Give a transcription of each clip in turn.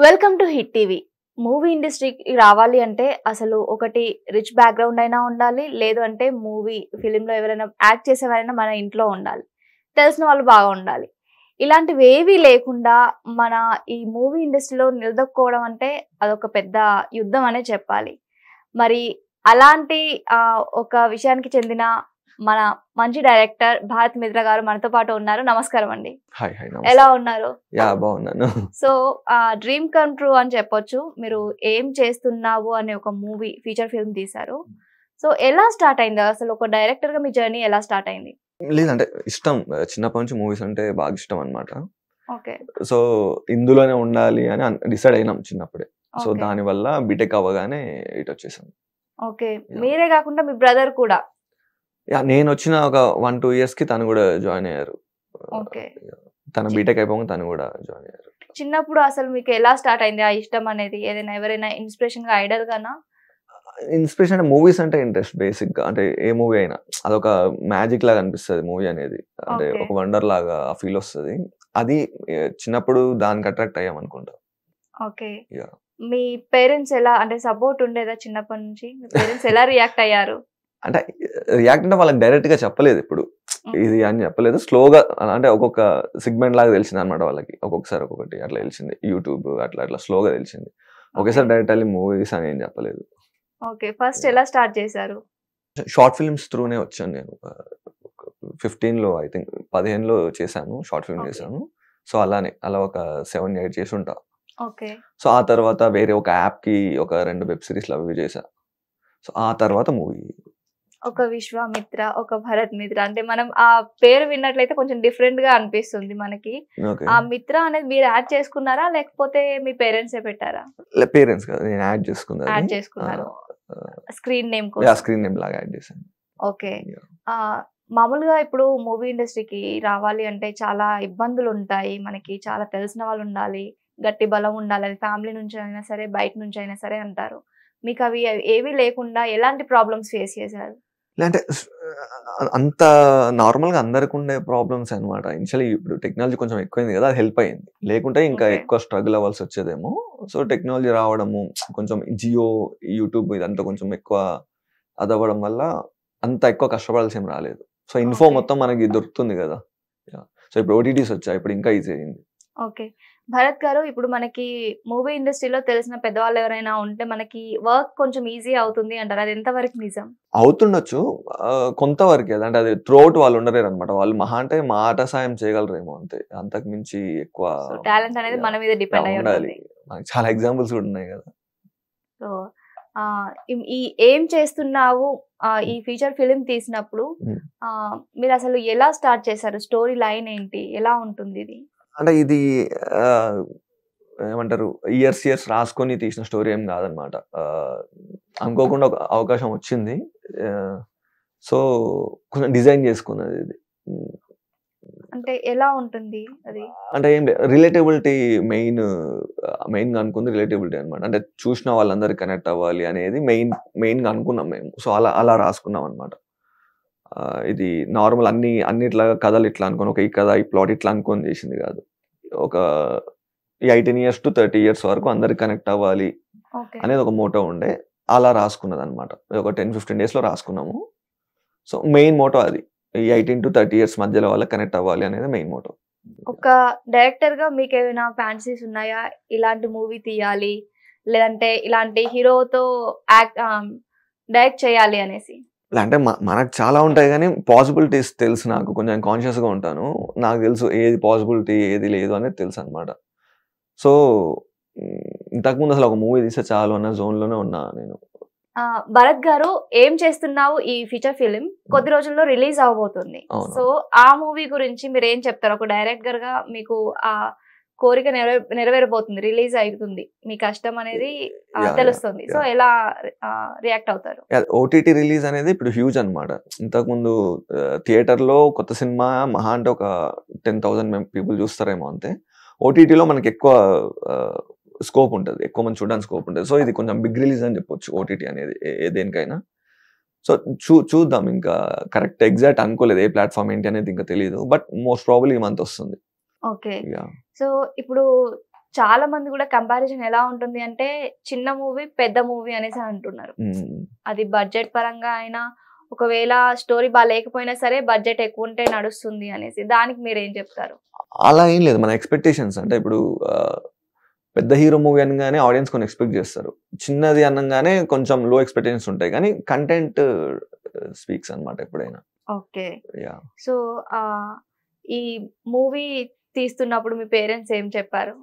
Welcome to hit TV. Movie ఇండస్ట్రీకి రావాలి అంటే అసలు ఒకటి రిచ్ బ్యాక్గ్రౌండ్ అయినా ఉండాలి, లేదు అంటే ఫిలింలో ఎవరైనా యాక్ట్ చేసేవారైనా మన ఇంట్లో ఉండాలి, తెలిసిన వాళ్ళు బాగా ఉండాలి. ఇలాంటివి ఏవీ లేకుండా మన ఈ మూవీ ఇండస్ట్రీలో నిలదొక్కుకోవడం అంటే అదొక పెద్ద యుద్ధం అనే చెప్పాలి. మరి అలాంటి ఒక విషయానికి చెందిన మన మంచి డైరెక్టర్ భారత్ మిత్ర గారు మనతో పాటు ఉన్నారు. నమస్కారం అండి. హాయ్ హాయ్ ఎలా ఉన్నారు? బాగున్నాను. సో డ్రీమ్ కమ్ ట్రూ అని చెప్పొచ్చు. మీరు ఏం చేస్తున్నావు అనే ఒక మూవీ ఫీచర్ ఫిల్మ్ తీశారు. సో ఎలా స్టార్ట్ అయింది అసలు ఒక డైరెక్టర్ గా మీ జర్నీ ఎలా స్టార్ట్ అయింది? లేదంటే ఇష్టం, చిన్నప్పటి నుంచి మూవీస్ అంటే బాగా ఇష్టం అనమాట. ఓకే. సో ఇందులోనే ఉండాలి అని డిసైడ్ అయినాం చిన్నప్పుడే. So Okay. దానివల్ల బీటెక్ అవ్వగానే ఇటు వచ్చేసాను. ఓకే. మీరే కాకుండా మీ బ్రదర్ కూడా? నేను వచ్చిన ఒక 1-2 years కి తను కూడా జాయిన్ అయ్యారు. ఓకే. తన బీటెక్ అయిపోగా తను కూడా జాయిన్ అయ్యారు. చిన్నప్పుడు అసలు మీకు ఎలా స్టార్ట్ అయింది ఆ ఇష్టం అనేది? ఏదైనా ఎవరైనా ఇన్స్పిరేషన్ గా ఐడల్ గానా? ఇన్స్పిరేషన్ అంటే మూవీస్ అంటే ఇంట్రెస్ట్ బేసిక్ గా. అంటే ఏ మూవీ అయినా అదొక మ్యాజిక్ లాగా అనిపిస్తుంది మూవీ అనేది. అంటే Okay. ఒక వండర్ లాగా ఆ ఫీల్ వస్తుంది. అది చిన్నప్పుడు దానికి అట్రాక్ట్ అయ్యాం అనుకుంటా. ఓకే. Yeah. మీ పేరెంట్స్ ఎలా, అంటే సపోర్ట్ ఉండేదా చిన్నప్పటి నుంచి? మీ పేరెంట్స్ ఎలా రియాక్ట్ అయ్యారు? అంటే రియాక్ట్ అంటే వాళ్ళకి డైరెక్ట్ గా చెప్పలేదు ఇప్పుడు ఇది అని చెప్పలేదు. స్లోగా అంటే ఒక్కొక్క సెగ్మెంట్ లాగా తెలిసింది అనమాట వాళ్ళకి. ఒక్కొక్కసారి ఒక్కొక్కటి అట్లా తెలిసింది. యూట్యూబ్ అట్లా అట్లా స్లోగా తెలిసింది. ఒకేసారి డైరెక్ట్ వెళ్ళి మూవీస్ అని ఏం చెప్పలేదు. ఓకే. ఫస్ట్ ఎలా స్టార్ట్ చేశారు? షార్ట్ ఫిల్మ్స్ త్రూనే వచ్చాను నేను. 15లో ఐ థింక్ 15లో చేశాను, షార్ట్ ఫిల్మ్ Okay. చేశాను. సో అలా ఒక 7-8 చేసి ఉంటా. ఓకే. సో ఆ తర్వాత వేరే ఒక యాప్ కి ఒక 2 వెబ్ సిరీస్లు అవి చేశా. సో ఆ తర్వాత మూవీ. ఒక విశ్వామిత్ర, ఒక భరత్ మిత్ర, అంటే మనం ఆ పేరు విన్నట్లయితే కొంచెం డిఫరెంట్ గా అనిపిస్తుంది మనకి. ఓకే. ఆ మిత్ర అనేది మీరు యాడ్ చేసుకున్నారా లేకపోతే మీ పేరెంట్స్ పెట్టారా? పేరెంట్స్ కదా, నేను యాడ్ చేసుకున్నాను. యాడ్ చేసుకున్నారు. స్క్రీన్ నేమ్ యా, కోసం. స్క్రీన్ నేమ్ లాగా యాడ్ చేశాను. ఓకే. Yeah. మామూలుగా ఇప్పుడు మూవీ ఇండస్ట్రీకి రావాలి అంటే చాలా ఇబ్బందులు ఉంటాయి. మనకి చాలా తెలిసిన వాళ్ళు ఉండాలి, గట్టి బలం ఉండాలి. అది ఫ్యామిలీ నుంచి అయినా సరే, బయట నుంచి అయినా సరే అంటారు. మీకు అవి ఏవి లేకుండా ఎలాంటి ప్రాబ్లమ్స్ ఫేస్ చేశారు? అంటే అంత నార్మల్ గా అందరికి ఉండే ప్రాబ్లమ్స్ అనమాట. ఇనిషియల్లీ ఇప్పుడు టెక్నాలజీ కొంచెం ఎక్కువైంది కదా, అది హెల్ప్ అయింది. లేకుంటే ఇంకా Okay. ఎక్కువ స్ట్రగుల్ అవ్వాల్సి వచ్చేదేమో. సో టెక్నాలజీ రావడము, కొంచెం జియో, యూట్యూబ్ ఇదంతా కొంచెం ఎక్కువ అదవ్వడం వల్ల అంత ఎక్కువ కష్టపడాల్సి ఏం రాలేదు. So info Okay. మొత్తం మనకి దొరుకుతుంది కదా. సో ఇప్పుడు ఓటీటీస్ వచ్చాయి, ఇప్పుడు ఇంకా ఈజీ అయింది. ఓకే. భరత్ గారు, ఇప్పుడు మనకి మూవీ ఇండస్ట్రీలో తెలిసిన పెద్దవాళ్ళు ఎవరైనా ఉంటే మనకి వర్క్ కొంచెం ఈజీ అవుతుంది అంటారు. అది ఎంతవరకు నిజం? అవుతుండొచ్చు, కొంతవరకే. అంటే అది త్రూఅవుట్ వాళ్ళు ఉండలేరు అనమాట. వాళ్ళు మహా అంటే మాట సాయం చేయగలరేమో అంతే, అంతకు మించి ఎక్కువ సో టాలెంట్ అనేది మన మీద డిపెండ్ అయి ఉండాలి. ఉంటుంది. మనకి చాలా ఎగ్జాంపుల్స్ కూడా ఉన్నాయి కదా. సో ఈ ఏం చేస్తున్నావు ఈ ఫీచర్ ఫిలిం తీసినప్పుడు Hmm. మీరు అసలు ఎలా స్టార్ట్ చేశారు? స్టోరీ లైన్ ఏంటి? ఎలా ఉంటుంది ఇది? అంటే ఇది ఏమంటారు, ఇయర్స్ రాసుకొని తీసిన స్టోరీ ఏం కాదనమాట. అనుకోకుండా ఒక అవకాశం వచ్చింది. సో కొంచెం డిజైన్ చేసుకున్నది ఇది. అంటే ఎలా ఉంటుంది అది? అంటే ఏం లేదు, రిలేటబిలిటీ మెయిన్ గా అనుకుంది రిలేటబిలిటీ అనమాట. అంటే చూసిన వాళ్ళందరికి కనెక్ట్ అవ్వాలి అనేది మెయిన్ గా అనుకున్నాం మేము. సో అలా రాసుకున్నాం అనమాట. ఇది నార్మల్ అన్నిట్లా కథలు ఇట్లా అనుకోని, ఒక ఈ కథ ఈ ప్లాట్ ఇట్లా అనుకొని చేసింది కాదు. ఒక 18 years to 30 years వరకు అందరికి కనెక్ట్ అవ్వాలి ఓకే. అనేది ఒక మోటో ఉండే. అలా రాసుకున్నది అనమాట. ఒక 10-15 days లో రాసుకున్నాము. సో మెయిన్ మోటో అది, ఈ 18 to 30 years మధ్యలో వాళ్ళకి కనెక్ట్ అవ్వాలి అనేది మెయిన్ మోటో. ఒక డైరెక్టర్ గా మీకు ఏమైనా ఫ్యాంటసీస్ ఉన్నాయా? ఇలాంటి మూవీ తీయాలి, లేదంటే ఇలాంటి హీరోతో డైరెక్ట్ చేయాలి అనేసి? అంటే మనకు చాలా ఉంటాయి కానీ పాసిబిలిటీస్ తెలుసు. నాకు కొంచెం కాన్షియస్ గా ఉంటాను. నాకు తెలుసు ఏది పాసిబిలిటీ ఏది లేదు అనేది తెలుసు అనమాట. సో ఇంతకుముందు అసలు ఒక మూవీ తీస్తే చాలు అన్న జోన్ లోనే ఉన్నా నేను. భరత్ గారు, ఏం చేస్తున్నావు ఈ ఫీచర్ ఫిలిం కొద్ది రోజుల్లో రిలీజ్ అవబోతుంది. అవును. సో ఆ మూవీ గురించి మీరు ఏం చెప్తారు? ఒక డైరెక్టర్ గా మీకు ఆ కోరిక నెరవేరబోతుంది, రిలీజ్ అవుతుంది, మీ కష్టం అనేది తెలుస్తుంది. సో ఎలా రియాక్ట్ అవుతారు? ఓటీటీ రిలీజ్ అనేది ఇప్పుడు హ్యూజ్ అనమాట. ఇంతకుముందు థియేటర్ లో కొత్త సినిమా మహా అంటే ఒక 10,000 పీపుల్ చూస్తారేమో అంతే. ఓటీటీలో మనకి ఎక్కువ స్కోప్ ఉంటుంది, ఎక్కువ మంది చూడడానికి స్కోప్ ఉంటుంది. సో ఇది కొంచెం బిగ్ రిలీజ్ అని చెప్పొచ్చు ఓటీటీ అనేది దేనికైనా. సో చూద్దాం, ఇంకా కరెక్ట్ ఎగ్జాక్ట్ అనుకోలేదు ఏ ప్లాట్ఫామ్ ఏంటి అనేది ఇంకా తెలియదు. బట్ మోస్ట్ ప్రాబబ్లీ ఈ మంత్ వస్తుంది. ఓకే. సో ఇప్పుడు చాలా మంది కూడా కంపారిజన్ ఎలా ఉంటుంది అంటే చిన్న మూవీ పెద్ద మూవీ అనేసి అంటున్నారు. అది బడ్జెట్ పరంగా అయినా ఒకవేళ స్టోరీ బాగాలేకపోయినా సరే బడ్జెట్ ఎక్కువ ఉంటే నడుస్తుంది అనేసి. దానికి మీరేం చెప్తారు? అలా ఏం లేదు. మన ఎక్స్‌పెక్టేషన్స్ అంటే ఇప్పుడు పెద్ద హీరో మూవీ అనగానే ఆడియన్స్ కొన్ని ఎక్స్‌పెక్ట్ చేస్తారు. చిన్నది అనంగానే కొంచెం లో ఎక్స్‌పెక్టేషన్స్ ఉంటాయి. కానీ కంటెంట్ స్పీక్స్ అన్నమాట ఎప్పుడైనా. ఓకే. యాహ్! సో, ఈ మూవీ తీస్తున్నప్పుడు మీ పేరెంట్స్ ఏం చెప్పారు?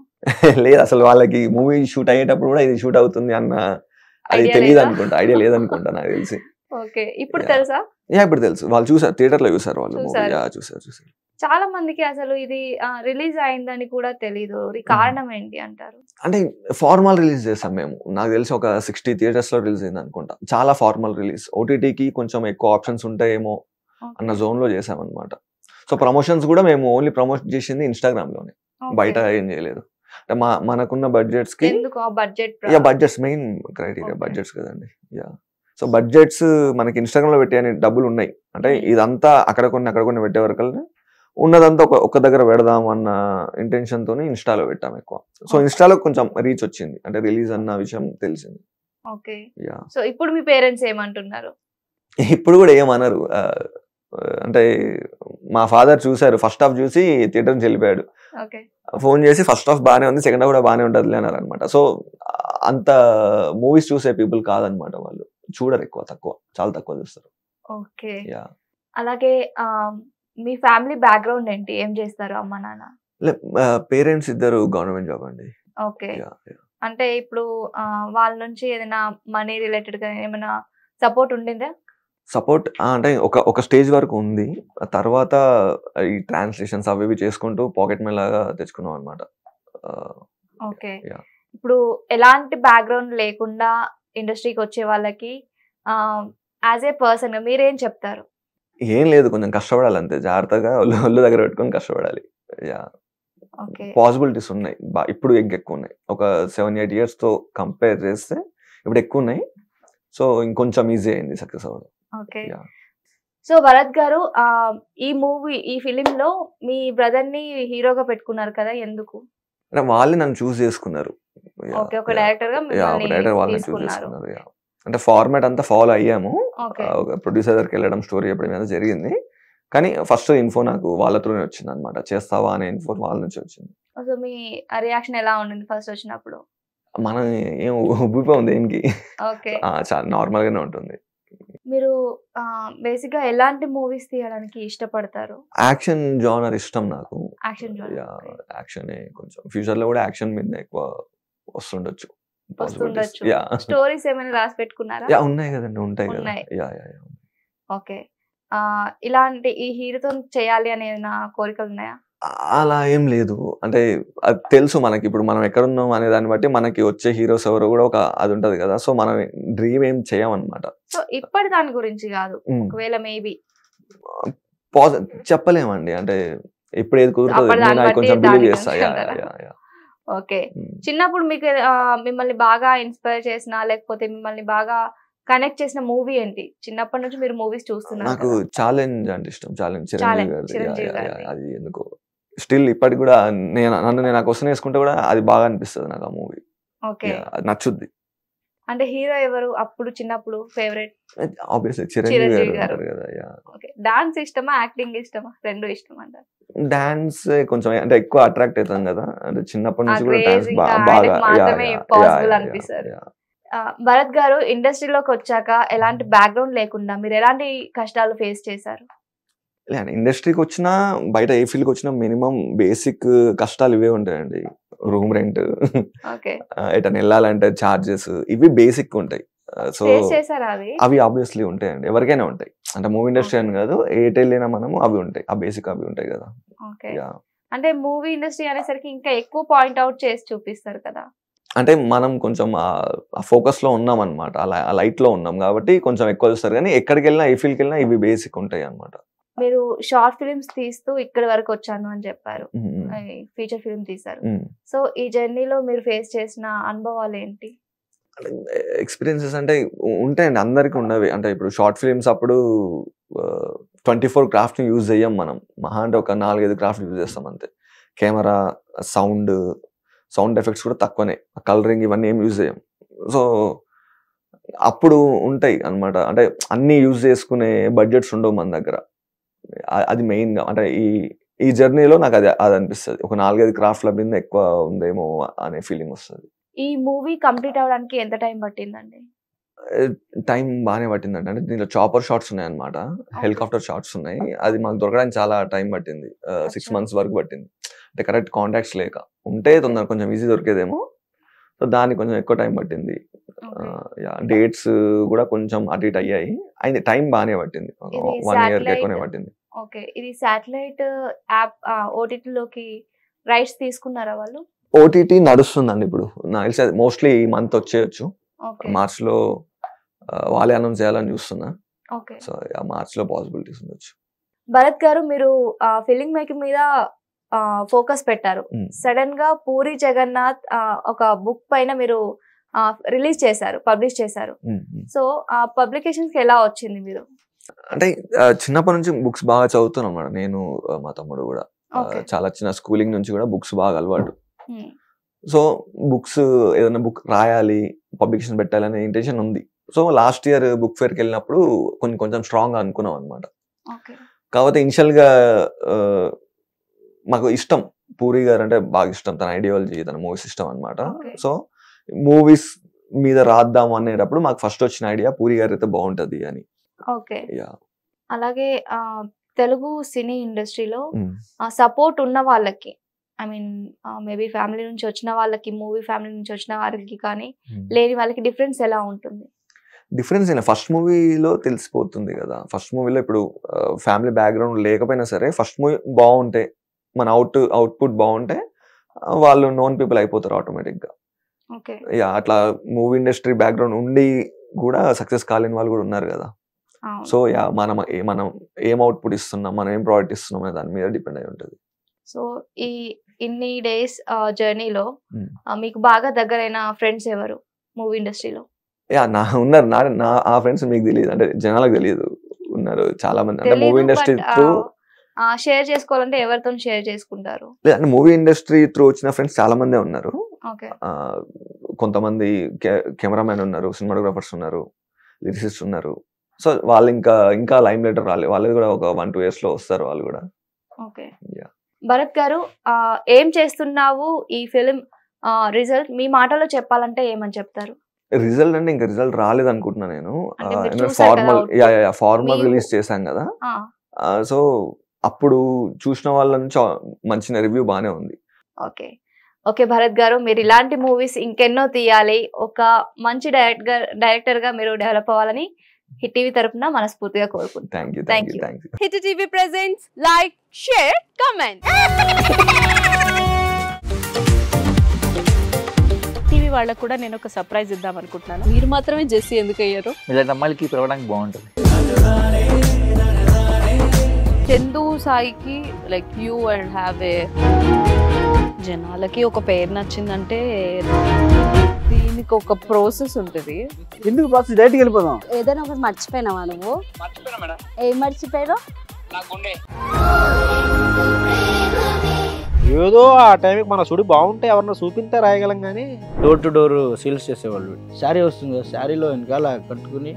లేదు అసలు వాళ్ళకి మూవీ షూట్ అయ్యేటప్పుడు కూడా ఇది షూట్ అవుతుంది అన్న అది ఐడియా తెలీదు లేదా? అనుకుంటా. ఐడియా లేదనుకుంటా నాకు తెలిసి. ఓకే. ఇప్పుడు యాహ్! తెలుసా? ఇప్పుడు తెలుసు. వాళ్ళు చూసారు. థియేటర్‌లో చూసారు వాళ్ళు మూవీ. చూసారు. యాహ్! చూసారు. చాలా మందికి అసలు ఇది రిలీజ్ అయిందని కూడా తెలీదు. కారణం ఏంటి అంటారు? అంటే ఫార్మల్ రిలీజ్ చేసాం మేము. నాకు తెలిసి ఒక 60 థియేటర్స్‌లో రిలీజ్ అయింది అనుకుంటా. చాలా ఫార్మల్ రిలీజ్. ఓటీటీకి కొంచెం ఎక్కువ ఆప్షన్స్ ఉంటాయేమో అన్న ఓకే. జోన్‌లో చేసామన్నమాట. సో ప్రమోషన్స్ కూడా మేము ఓన్లీ ప్రమోట్ చేసింది ఇన్‌స్టాగ్రామ్‌లోనే. బయట ఓకే. ఏం చేయలేదు. అంటే మనకున్న బడ్జెట్స్‌కి ఎందుకు ఆ budget budgets main criteria okay. Budgets కదండీ. సో బడ్జెట్స్ మనకి ఇన్‌స్టాగ్రామ్‌లో పెట్టే అన్ని డబ్బులున్నాయి. అంటే ఇదంతా అక్కడ కొన్ని పెట్టే వరకల్నే ఉన్నదంతా ఒక దగ్గర పెడదాం అన్న ఇంటెన్షన్‌తోని ఇన్‌స్టాలో పెట్టాం ఎక్కువ. సో ఇన్‌స్టాలో కొంచెం రీచ్ వచ్చింది. అంటే రిలీజ్ అన్న విషయం తెలిసింది. ఓకే. యాహ్! సో ఇప్పుడు మీ పేరెంట్స్ ఏమంటున్నారు? ఇప్పుడు కూడా ఏమనరు. అంటే మా ఫాదర్ చూసారు. ఫస్ట్ హాఫ్ చూసి థియేటర్ నుంచి వెళ్ళిపోయాడు. ఓకే. ఫోన్ చేసి ఫస్ట్ హాఫ్ బానే ఉంది. సెకండ్ హాఫ్ కూడా బానే ఉంటదిలే అన్నారన్నమాట. సో అంత మూవీస్ చూసే పీపుల్ కాదన్నమాట వాళ్ళు. చూడరు ఎక్కువ తక్కువ. చాలా తక్కువ చూస్తారు. ఓకే. యాహ్! అలాగే మీ ఫ్యామిలీ బ్యాక్‌గ్రౌండ్ ఏంటి? ఏం చేస్తారు అమ్మ, నాన్న? పేరెంట్స్ ఇద్దరు గవర్నమెంట్ జాబ్ అండి. ఓకే. యాహ్! అంటే ఇప్పుడు వాళ్ళ నుంచి ఏదైనా మనీ రిలేటెడ్‌గా ఏమైనా సపోర్ట్ ఉండిందా? సపోర్ట్ అంటే ఒక స్టేజ్ వరకు ఉంది. ఆ తర్వాత ఈ ట్రాన్స్‌లేషన్స్ అవి ఇవి చేసుకుంటూ పాకెట్ మనీ లాగా తెచ్చుకున్నాం అన్నమాట. ఓకే. యాహ్! ఇప్పుడు ఎలాంటి బ్యాక్‌గ్రౌండ్ లేకుండా ఇండస్ట్రీకి వచ్చే వాళ్ళకి యాస్ ఏ పర్సన్‌గా మీరేం చెప్తారు? ఏం లేదు కొంచెం కష్టపడాలి అంతే. జాగ్రత్తగా ఒళ్ళు దగ్గర పెట్టుకొని కష్టపడాలి. యాహ్! ఓకే. పాసిబిలిటీస్ ఉన్నాయి. ఇప్పుడు ఇంకెక్కువ ఉన్నాయి. ఒక 7, 8 ఇయర్స్‌తో కంపేర్ చేస్తే ఇప్పుడు ఎక్కువ ఉన్నాయి. సో ఇంకొంచెం ఈజీ అయింది సక్సెస్ అవ్వడం. ఓకే. యాహ్! సో భరత్ గారు ఈ ఫిల్మ్‌లో మీ బ్రదర్‌ని హీరోగా పెట్టుకున్నారు కదా! ఎందుకు? అంటే వాళ్ళే నన్ను చూజ్ చేసుకున్నారు. యాహ్! ఓకే. ఒక డైరెక్టర్‌గా ఒక మిమ్మల్ని డైరెక్టర్ వాళ్ళని చూజ్ తీసుకున్నారు. చేసుకున్నారు. యాహ్! అంటే ఫార్మాట్ అంతా ఫాలో అయ్యాము. ఓకే. ఒక ప్రొడ్యూసర్ దగ్గరికి వెళ్ళడం, స్టోరీ చెప్పడం ఏదో జరిగింది. కానీ ఫస్ట్ ఇన్ఫో నాకు వాళ్ళ త్రూనే వచ్చిందన్నమాట. చేస్తావా అనే ఇన్ఫో వాళ్ళ నుంచి వచ్చింది. సో మీ రియాక్షన్ ఎలా ఉండింది ఫస్ట్ వచ్చినప్పుడు? మనం ఏం ఉబ్బిపోం దేనికి. ఓకే. చాలా నార్మల్‌గానే ఉంటుంది. మీరు బేసిక్‌గా ఎలాంటి మూవీస్ తీయడానికి ఇష్టపడతారు? యాక్షన్ జోనర్ ఇష్టం నాకు. Action genre. యాహ్! ఓకే. యాక్షనే కొంచెం ఫ్యూచర్‌లో కూడా యాక్షన్ మీదనే ఎక్కువ వస్తుండొచ్చు. పాసిబిలిటీస్. వస్తుండొచ్చు. స్టోరీస్ ఏమైనా రాసి పెట్టుకున్నారా? ఉన్నాయి కదండీ. ఉంటాయి కదా! ఉన్నాయి. యాహ్! ఓకే. ఇలాంటి ఈ హీరోతోని చేయాలి అనే ఏమైనా కోరికలున్నాయా? అలా ఏం లేదు. అంటే అది తెలుసు మనకి. ఇప్పుడు మనం ఎక్కడున్నాం అనే దాన్ని బట్టి మనకి వచ్చే హీరోస్ ఎవరో కూడా అది ఉంటది కదా! సో మనం డ్రీమ్ ఏం చేయమన్నమాట. సో ఇప్పటి దాని గురించి కాదు. హ్మ్. ఒకవేళ మేబీ పాజ చెప్పలేమండి. అంటే ఎప్పుడు ఏది కుదురుతదో అప్పటి నేను దాన్ని అది బట్టి కొంచెం దాని బిలీవ్ చేస్తా. గురించి యాహ్! అంటారా? ఓకే. చిన్నప్పుడు మీకు మిమ్మల్ని బాగా ఇన్‌స్పైర్ చేసిన లేకపోతే మిమ్మల్ని బాగా కనెక్ట్ చేసిన మూవీ ఏంటి? చిన్నప్పటి నుంచి మీరు మూవీస్ చూస్తున్నారు నాకు కదా! 'ఛాలెంజ్' అంటే ఇష్టం. 'ఛాలెంజ్' చిరంజీవి ఛాలెంజ్ గారిది. చిరంజీవి యాహ్! గారిది. అది ఎందుకో స్టిల్ ఇప్పటికి కూడా నన్ను నేను ఆ క్వెషన్ వేసుకుంటే కూడా అది బాగా అనిపిస్తది నాకు ఆ మూవీ. ఓకే. అది నచ్చుద్ది. అంటే హీరో ఎవరు అప్పుడు చిన్నప్పుడు ఫేవరెట్? ఆబ్వియస్‌లీ చిరంజీవి చిరంజీవి గారు గారు. ఉంటారు కదా! యాహ్! ఓకే. డాన్స్ ఇష్టమా? యాక్టింగ్ ఇష్టమా? 2 ఇష్టమంటారా? డాన్స్ కొంచెం అంటే ఎక్కువ అట్రాక్ట్ అయితాం కదా! అంటే చిన్నప్పటి ఆ నుంచి కూడా క్రేజ్ డాన్స్ ఇంకా బాగా ఆయనకు మాత్రమే పాసిబుల్ అనిపిస్తది. యాహ్! భరత్ గారు ఇండస్ట్రీలోకొచ్చాక ఎలాంటి బ్యాక్‌గ్రౌండ్ లేకుండా మీరు ఎలాంటి కష్టాలు ఫేస్ చేశారు? ఇండస్ట్రీకొచ్చినా బయట ఏ ఫీల్డ్‌కొచ్చినా మినిమమ్ బేసిక్ కష్టాలు ఇవే ఉంటాయండి. Room rent, okay. ఎటైనా ఎళ్ళాలంటే చార్జెస్ ఇవి బేసిక్ ఉంటాయి. సో ఫేస్ చేసారా అవి? అవి ఆబ్వియస్‌లీ ఉంటాయండి. ఎవరికైనా ఉంటాయి. అంటే మూవీ ఇండస్ట్రీ అని ఓకే. కాదు. ఎటెళ్ళినా మనము అవి ఉంటాయి. ఆ బేసిక్ అవి ఉంటాయి కదా! ఓకే. యాహ్! అంటే మూవీ ఇండస్ట్రీ అనేసరికి ఇంకా ఎక్కువ పాయింట్ ఔట్ చేసి చూపిస్తారు కదా! అంటే మనం కొంచెం ఆ ఫోకస్‌లో ఉన్నామన్నమాట. ఆ లైట్‌లో ఉన్నాం కాబట్టి కొంచెం ఎక్కువ చూస్తారు గానీ ఎక్కడికెళ్ళినా ఏ ఫీల్డ్‌కెళ్ళినా ఇవి బేసిక్ ఉంటాయన్నమాట. మీరు షార్ట్ ఫిల్మ్స్ తీస్తూ ఇక్కడి వరకు వచ్చాను అని చెప్పారు. హ్మ్. ఫీచర్ ఫిల్మ్ తీశారు. హ్మ్. సో ఈ జర్నీలో మీరు ఫేస్ చేసిన అనుభవాలేంటి? ఎక్స్‌పీరియన్సెస్ అంటే ఉంటాయండి. అందరికి ఉన్నవి. అంటే ఇప్పుడు షార్ట్ ఫిల్మ్స్ అప్పుడు 24 క్రాఫ్ట్‌ని యూజ్ చెయ్యం మనం. మహా అంటే ఒక 4, 5 క్రాఫ్ట్ యూజ్ చేస్తాం అంతే. కెమెరా, సౌండ్, సౌండ్ ఎఫెక్ట్స్ కూడా తక్కువనే, కలరింగ్ ఇవన్నీ ఏం యూజ్ చేయం. సో అప్పుడు ఉంటాయి అనమాట, అంటే అన్ని యూజ్ చేసుకునే బడ్జెట్స్ ఉండవు మన దగ్గర. అది మెయిన్గా అంటే ఈ జర్నీలో నాకు అది అనిపిస్తుంది, ఒక 4-5 క్రాఫ్ట్ల మీద ఎక్కువ ఉందేమో అనే ఫీలింగ్ వస్తుంది. ఈ మూవీ కంప్లీట్ అవ్వడానికి ఎంత టైం పట్టిందండి? టైం బాగానే పట్టిందండి, అంటే దీంట్లో చాపర్ షాట్స్ ఉన్నాయి అనమాట, హెలికాప్టర్ షాట్స్ ఉన్నాయి. అది మాకు దొరకడానికి చాలా టైం పట్టింది, 6 months వరకు పట్టింది. అంటే కరెక్ట్ కాంటాక్ట్స్ లేక ఉంటే తొందర కొంచెం ఈజీ దొరికేదేమో, సో దానికి కొంచెం ఎక్కువ టైం పట్టింది. డేట్స్ కూడా కొంచెం అటు ఇటు అయ్యాయి, అయిన టైం బాగానే పట్టింది, 1 year ఎక్కువనే పట్టింది. ఓకే, ఇది శాటిలైట్ యాప్ ఓటీటీలోకి రైట్స్ తీసుకున్నారా వాళ్ళు? ఓటీటీ నడుస్తుందండి ఇప్పుడు, నాకు తెలిసి మోస్ట్లీ ఈ మంత్ వచ్చేయచ్చు, మార్చ్ లో వాళ్ళే అనౌన్స్ చేయాలని చూస్తున్నా. సో మార్చ్ లో పాసిబిలిటీస్ ఉండొచ్చు. భరత్ గారు, మీరు ఫిల్మ్ మేకింగ్ మీద ఫోకస్ పెట్టారు. సడన్ గా పూరి జగన్నాథ్ ఒక బుక్ పైన మీరు రిలీజ్ చేశారు, పబ్లిష్ చేశారు. సో ఆ పబ్లికేషన్స్ కి ఎలా వచ్చింది మీరు? అంటే చిన్నప్పటి నుంచి బుక్స్ బాగా చదువుతున్నాం అన్నమాట, నేను మా తమ్ముడు కూడా. చాలా చిన్న స్కూలింగ్ నుంచి కూడా బుక్స్ బాగా అలవాటు. సో బుక్స్ ఏదైనా బుక్ రాయాలి, పబ్లికేషన్ పెట్టాలనే ఇంటెన్షన్ ఉంది. సో లాస్ట్ ఇయర్ బుక్ ఫేర్కి వెళ్ళినప్పుడు కొంచెం స్ట్రాంగ్ అనుకున్నాం అనమాట. కాకపోతే ఇనిషియల్ గా మాకు ఇష్టం, పూరి గారు అంటే బాగా ఇష్టం, తన ఐడియాలజీ, తన మూవీస్ ఇష్టం అనమాట. సో మూవీస్ మీద రాద్దాం అనేటప్పుడు మాకు ఫస్ట్ వచ్చిన ఐడియా పూరి గారు అయితే బాగుంటది అని. ఓకే, అలాగే తెలుగు సినీ ఇండస్ట్రీలో సపోర్ట్ ఉన్న వాళ్ళకి, ఐ మీన్ మేబీ ఫ్యామిలీ నుంచి వచ్చిన వాళ్ళకి, మూవీ ఫ్యామిలీ నుంచి వచ్చిన వాళ్ళకి కానీ లేని వాళ్ళకి డిఫరెన్స్ ఎలా ఉంటుంది? డిఫరెన్స్ అయినా ఫస్ట్ మూవీలో తెలిసిపోతుంది కదా. ఫస్ట్ మూవీలో ఇప్పుడు ఫ్యామిలీ బ్యాక్గ్రౌండ్ లేకపోయినా సరే ఫస్ట్ మూవీ బాగుంటే, మన అవుట్పుట్ బాగుంటే వాళ్ళు నోన్ పీపుల్ అయిపోతారు ఆటోమేటిక్గా. అట్లా మూవీ ఇండస్ట్రీ బ్యాక్గ్రౌండ్ ఉండి కూడా సక్సెస్ కాలేని వాళ్ళు కూడా ఉన్నారు కదా. సో మనం ఏం అవుట్పుట్ ఇస్తున్నాం, మనం ఏం ప్రోడక్ట్ ఇస్తున్నాం అనే దాని మీద డిపెండ్ అయి ఉంటుంది. సో ఈ ఇన్ని డేస్ జర్నీలో మీకు బాగా దగ్గరైన ఫ్రెండ్స్ ఎవరు మూవీ ఇండస్ట్రీలో? ఉన్నారు, ఆ ఫ్రెండ్స్ మీకు తెలియదు, అంటే జనాలకు తెలియదు, ఉన్నారు చాలా మంది. అంటే మూవీ ఇండస్ట్రీ త్రూ షేర్ చేసుకోవాలంటే ఎవరితో షేర్ చేసుకుంటారు? అంటే మూవీ ఇండస్ట్రీ త్రూ వచ్చిన ఫ్రెండ్స్ చాలా మందే ఉన్నారు. కొంతమంది కెమెరామెన్ ఉన్నారు, సినిమాటోగ్రాఫర్స్ ఉన్నారు, లిరిసిస్ట్ ఉన్నారు. సో వాళ్ళు ఇంకా లైమ్ లైటర్ రాలేదు, వాళ్ళది కూడా ఒక 1-2 years లో వస్తారు వాళ్ళు కూడా. ఓకే, భరత్ గారు, ఏం చేస్తున్నావు ఈ ఫిలిం రిజల్ట్ మీ మాటలో చెప్పాలంటే ఏమని చెప్తారు? రిజల్ట్ అంటే ఇంకా రిజల్ట్ రాలేదు అనుకుంటున్నా నేను. ఫార్మల్ రిలీజ్ చేశాం కదా, సో అప్పుడు చూసిన వాళ్ళ నుంచి మంచి రివ్యూ బానే ఉంది. ఓకే భరత్ గారు, మీరు ఇలాంటి మూవీస్ ఇంకెన్నో తీయాలి, ఒక మంచి డైరెక్టర్ గా మీరు డెవలప్ అవ్వాలని హిట్ టీవీ తరపున మనస్ఫూర్తిగా కోరుకుంటున్నాను. Thank you. Hit TV presents like, share, comment. TV వాళ్ళకు కూడా నేను ఒక సర్ప్రైజ్ ఇద్దాం అనుకుంటున్నాను. మీరు మాత్రమే జెస్సీ ఎందుకు అయ్యారు? ఇలాంటి అమ్మాయిలకి పిలవడానికి బాగుంటుంది. చందు సాయికి like you and have a, జనాలకి ఒక పేరు నచ్చిందంటే దీనికి ఒక ప్రాసెస్ ఉంటుంది. ఎందుకు ప్రాసెస్? డైరెక్ట్‌గా వెళ్ళిపోదాం. ఏదైనా ఒకటి మర్చిపోయినావా నువ్వు? మర్చిపోయినా మేడం. ఏం మర్చిపోయావు? నా గుండె. ఏదో ఆ టైంకి మన సుడి బాగుంటే ఎవరన్నా చూపిస్తే రాయగలం కానీ డోర్ టు డోర్ సేల్స్ చేసేవాళ్ళు. శారీ వస్తుంది, శారీలో వెనకాల కట్టుకుని